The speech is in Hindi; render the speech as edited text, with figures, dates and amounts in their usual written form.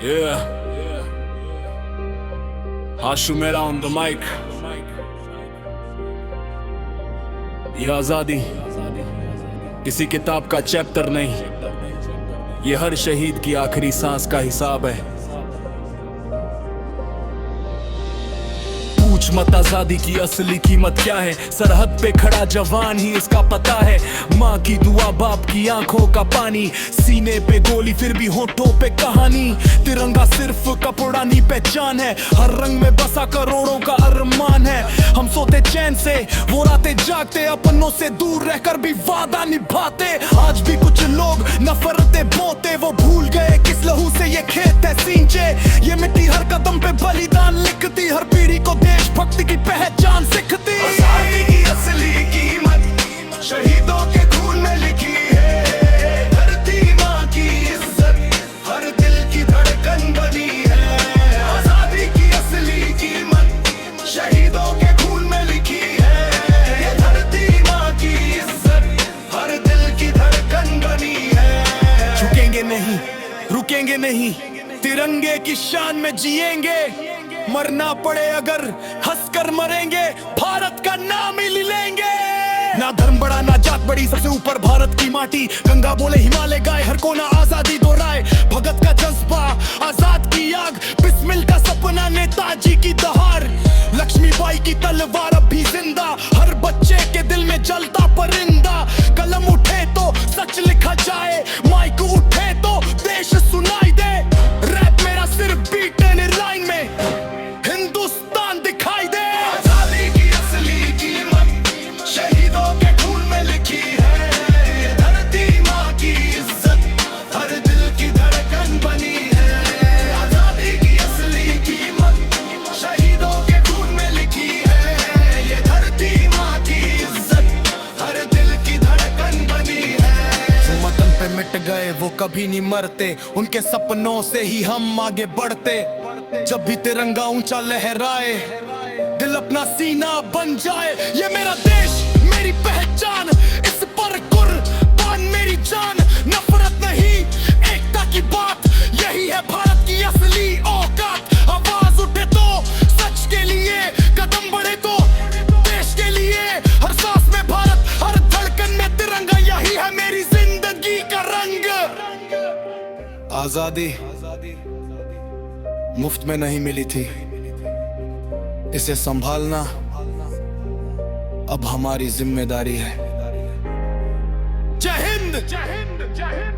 Yeah. Hashumera on the mic. ये आजादी किसी किताब का चैप्टर नहीं, ये हर शहीद की आखिरी सांस का हिसाब है। पूछ मत आजादी की असली कीमत क्या है, सरहद पे खड़ा जवान ही इसका पता है। माँ की दुआ, बाप की आंखों का पानी, सीने पे गोली फिर भी होठों पे कहानी। तिरंगा सिर्फ कपड़ा नहीं पहचान है, हर रंग में बसा करोड़ों का अरमान है। हम सोते चैन से, वो रातें जागते, अपनों से दूर रहकर भी वादा निभाते। आज भी कुछ लोग नफरतें बोते, वो भूल गए किस लहू से ये खेत है सींचे। ये मिट्टी हर कदम पे बलिदान लिखती, हर पीढ़ी को देशभक्ति की पहचान सिखती। आजादी की असली कीमत शहीदों के खून में लिखी है। धरती माँ की इज्जत हर दिल की धड़कन बनी है। आजादी की असली कीमत शहीदों के खून में लिखी है। ये धरती माँ की इज्जत हर दिल की धड़कन बनी है। झुकेंगे नहीं, रुकेंगे नहीं, तिरंगे की शान में जिएंगे। मरना पड़े अगर हंसकर मरेंगे, भारत का नाम ही लेंगे। ना धर्म बड़ा ना जात बड़ी, सबसे ऊपर भारत की माटी। गंगा बोले हिमालय गाए, हर कोना आजादी दोहराए। भगत का जज्बा, आजाद की आग, बिस्मिल का सपना, नेताजी की दहाड़। लक्ष्मीबाई की तलवार अब भी जिंदा, हर बच्चे के दिल में जलता परिंदा। कलम उठे तो सच लिखा जाए, माइक उठे तो देश सुनाई दे। रैप मेरा सिर्फ बीट एंड लाइन में हिंदुस्तान दिखाई दे। आजादी की असली कीमत शहीदों के खून में लिखी है। ये धरती माँ की इज्जत हर दिल की धड़कन बनी है। आजादी की असली कीमत शहीदों के खून में लिखी है। ये धरती माँ की इज्जत हर दिल की धड़कन बनी है। जो वतन पे मिट गए वो कभी नहीं मरते, उनके सपनों से ही हम आगे बढ़ते। जब भी तिरंगा ऊंचा लहराए, दिल अपना सीना बन जाए। ये मेरा देश, मेरी पहचान, इस पर कुर्बान मेरी जान। नफरत नहीं, एकता की बात, यही है भारत की असली औकात। आवाज उठे तो सच के लिए, कदम बढ़े तो देश के लिए। हर सांस में भारत, हर धड़कन में तिरंगा, यही है मेरी जिंदगी का रंग। आजादी मुफ्त में नहीं मिली थी, इसे संभालना अब हमारी जिम्मेदारी है। जय हिंद, जय हिंद, जय हिंद।